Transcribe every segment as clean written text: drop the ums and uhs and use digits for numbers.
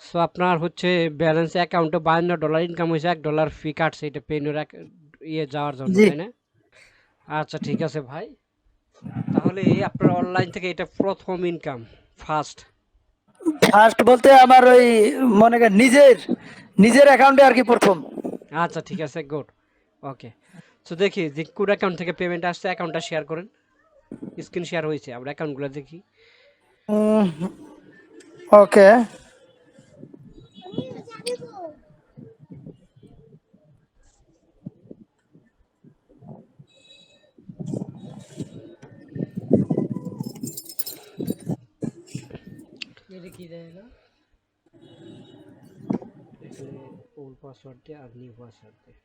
So আপনার হচ্ছে balance অ্যাকাউন্টে $52 ইনকাম হয়েছে, $1 ফি কাটছে এটা পেইনের ইয়ে যাওয়ার জন্য, জি। তাই না? আচ্ছা ঠিক আছে ভাই, তাহলে আপনার অনলাইন থেকে এটা প্রথম ইনকাম, ফার্স্ট। ফার্স্ট বলতে আমার ওই মনে করেন নিজের নিজের অ্যাকাউন্টে আর কি প্রথম। আচ্ছা ঠিক আছে, গুড। ওকে, সো দেখি যে কোন অ্যাকাউন্ট থেকে পেমেন্ট আসছে, অ্যাকাউন্টটা শেয়ার করেন। স্ক্রিন শেয়ার হয়েছে, আমরা অ্যাকাউন্টগুলো দেখি। ওকে। এটা কি দেয় না, এখানে ওল্ড পাসওয়ার্ড দিয়ে আর নিউ পাসওয়ার্ড দিয়ে।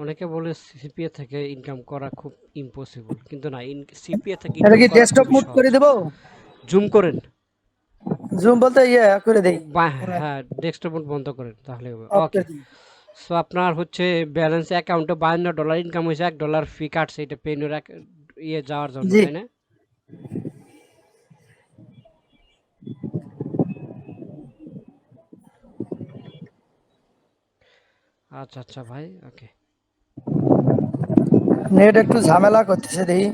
অনেকে বলে সিপিএ থেকে ইনকাম করা খুব ইম্পসিবল, কিন্তু না, সিপিএ থেকে এটা ইনকাম কি করা ডেস্কটপ খুবই মুড সহজ। করে দেবো? জুম করেন। জুম বলতে ইয়ে করে দেই। হ্যাঁ, ডেস্কটপ মোড বন্ধ করেন তাহলে হবে। ওকে। ওকে, সো আপনার হচ্ছে ব্যালেন্স অ্যাকাউন্টে $52 ইনকাম হয়েছে, $1 ফি কাটছে এটা পেইনের ইয়ে যাওয়ার জন্য, জি। তাই না? আচ্ছা আচ্ছা ভাই, ওকে। নেট একটু ঝামেলা করতেছে দেখি।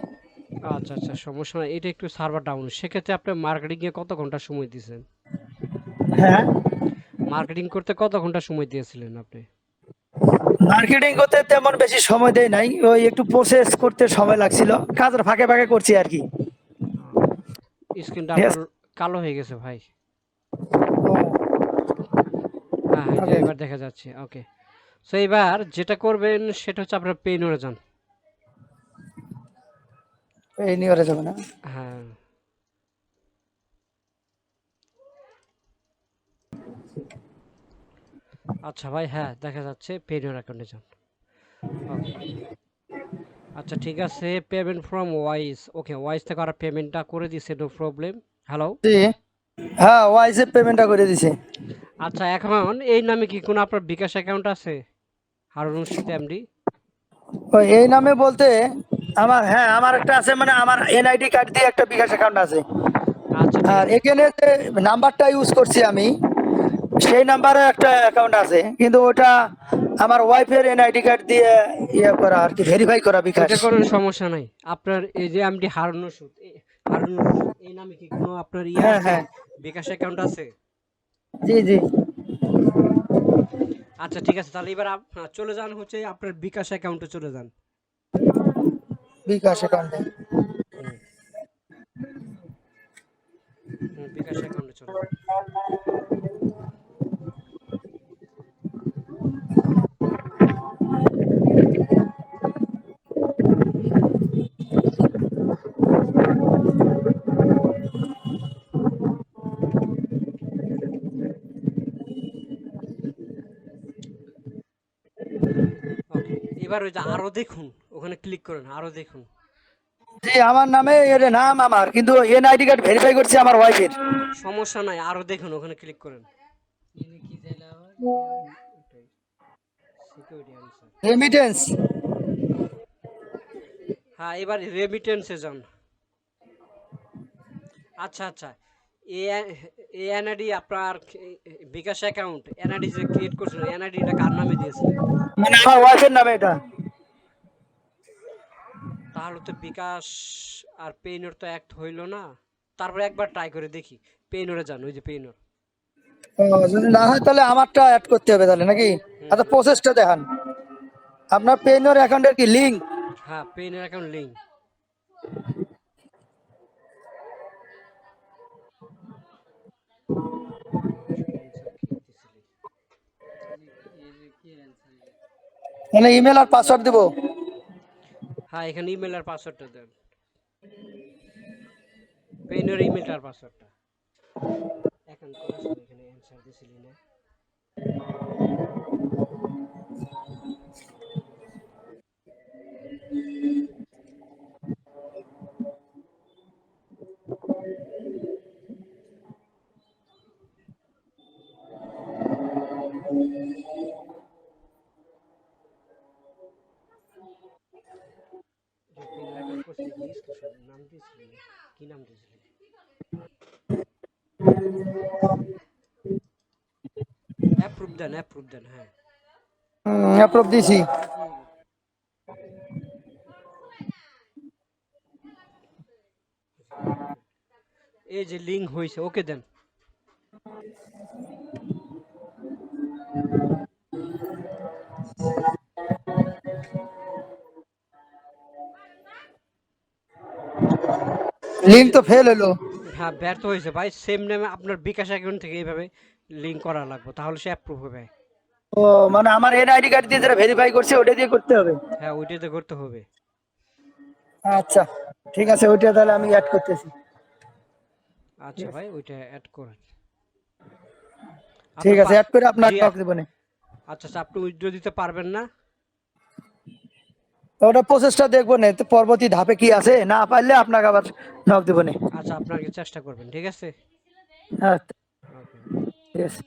আচ্ছা আচ্ছা, সমস্যা নাই, এটা একটু সার্ভার ডাউন। সেক্ষেত্রে আপনি মার্কেটিংয়ে কত ঘন্টা সময় দিয়েছেন? হ্যাঁ, মার্কেটিং করতে কত ঘন্টা সময় দিয়েছিলেন আপনি? মার্কেটিং করতে তেমন বেশি সময় দেই নাই, ওই একটু প্রসেস করতে সময় লাগছিল, কাজের ফাঁকে ফাঁকে করছি আর কি। স্ক্রিনটা ঠিক আপনার আছে। কালো হয়ে গেছে ভাই। হ্যাঁ হ্যাঁ, ওকে। এবার দেখা যাচ্ছে। ওকে, সো এবার যেটা করবেন সেটা হচ্ছে আপনার পেইনরে যান। এই নিয়ে যাবে না? হ্যাঁ, আচ্ছা ভাই, হ্যাঁ দেখা যাচ্ছে, পেইনর অ্যাকাউন্টে যান। ওকে, আচ্ছা ঠিক আছে, payment from wise. Okay, wise থেকে আর পেমেন্টটা করে দিছে, নো প্রবলেম। হ্যালো। জি। হ্যাঁ, ওয়াইসে পেমেন্টটা করে দিছে। আচ্ছা, এখন এই নামে কি কোনো আপনার বিকাশ অ্যাকাউন্ট আছে? হারুন রশিদ এমডি। ওই এই নামে বলতে আমার, হ্যাঁ আমার একটা আছে, মানে আমার এনআইডি কার্ড দিয়ে একটা বিকাশ অ্যাকাউন্ট আছে। আচ্ছা ঠিক আর আছে। এখানে যে নাম্বারটা ইউজ করছি আমি, সেই নাম্বারে একটা অ্যাকাউন্ট আছে, কিন্তু ওটা আমার ওয়াইফের এনআইডি কার্ড দিয়ে ইয়ে করা আর কি, ভেরিফাই করা বিকাশ। ওইটা করেন, সমস্যা নাই। আপনার এই যে এমডি হারুন রশিদ, হারুন রশিদ এই নামে কি কোনো আপনার ইয়ে হ্যাঁ, আছে, হ্যাঁ। বিকাশ অ্যাকাউন্ট আছে? জি, জি। আচ্ছা ঠিক আছে, তাহলে এবার চলে যান হচ্ছে আপনার বিকাশ অ্যাকাউন্টে চলে যান। বিকাশ অ্যাকাউন্টে। হুম হুম, বিকাশ অ্যাকাউন্টে চলে যান। ওকে, এবার ওই যে আরো দেখুন, ওখানে ক্লিক করেন, আরো দেখুন। জি, আমার নামে এর নাম আমার, কিন্তু এনআইডি কার্ড ভেরিফাই করছি আমার ওয়াইফের। সমস্যা নাই, আরো দেখুন, ওখানে ক্লিক করেন। এনে কি জেলা আবার? ওটাই, সিকিউরিটি অ্যান্সার। রেমিটেন্স। হ্যাঁ, এবার রেমিটেন্সে যান। আচ্ছা আচ্ছা, এ এনআইডি আপনার বিকাশ অ্যাকাউন্ট এনআইডি যে ক্রিয়েট করছিল, এনআইডিটা কার নামে দিয়েছিলেন? মানে আমার ওয়াইফের নামে এটা। তাহলে তো বিকাশ আর পেইনর তো অ্যাক্ট হইল না। তারপরে একবার ট্রাই করে দেখি, পেইনরে যান, ওই যে পেইনর। ও, যদি না হয় তাহলে আমারটা অ্যাড করতে হবে তাহলে নাকি? হুম আচ্ছা, হুম। প্রসেসটা দেখান। আপনার পেইনোর অ্যাকাউন্টের কি লিঙ্ক? হ্যাঁ, পেইনের অ্যাকাউন্ট লিঙ্ক। শুধু অ্যান্সার কি দিছিলি? মানে ইমেল আর পাসওয়ার্ড দিব? হ্যাঁ, এখানে ইমেল আর পাসওয়ার্ডটা দেন, পেইনের ইমেলটা আর পাসওয়ার্ডটা। অ্যাকাউন্ট করার সময় এখানে অ্যান্সার দিছিলি না? যে পেইনের অ্যাকাউন্ট করছিলি কি স্ক্রিনশট নাম দিছিলি না? কি নাম দিছিলি? অ্যাপ্রুভ দেন, হ্যাঁ। অ্যাপ্রুভ দিছি। এই যে লিঙ্ক হয়েছে, ওকে দেন। এই লিঙ্ক যে তো ফেল হলো। হ্যাঁ, ব্যর্থ হয়েছে ভাই। সেম নামে আপনার বিকাশ অ্যাকাউন্ট থেকে এইভাবে লিঙ্ক করা লাগবে, তাহলে সে অ্যাপ্রুভ হবে। ও মানে আমার এনআইডি কার্ড দিয়ে যেটা ভেরিফাই করছে ওটা দিয়ে করতে হবে। হ্যাঁ, ওইটাতে করতে হবে। আচ্ছা ঠিক আছে, ওইটা তাহলে আমি অ্যাড করতেছি। আচ্ছা ভাই, ওইটা অ্যাড করেন। ঠিক আপনার আছে, অ্যাড করে আপনার জি। নক দেবো নে। আচ্ছা আচ্ছা, আপনি উইথড্র দিতে পারবেন না? ওটা প্রসেসটা দেখবো না, তো পরবর্তী ধাপে কি আছে, না পারলে আপনাকে আবার নক দেবো নে। আচ্ছা, আপনাকে চেষ্টা করবেন, ঠিক আছে। হ্যাঁ ওকে। ঠিক আছে।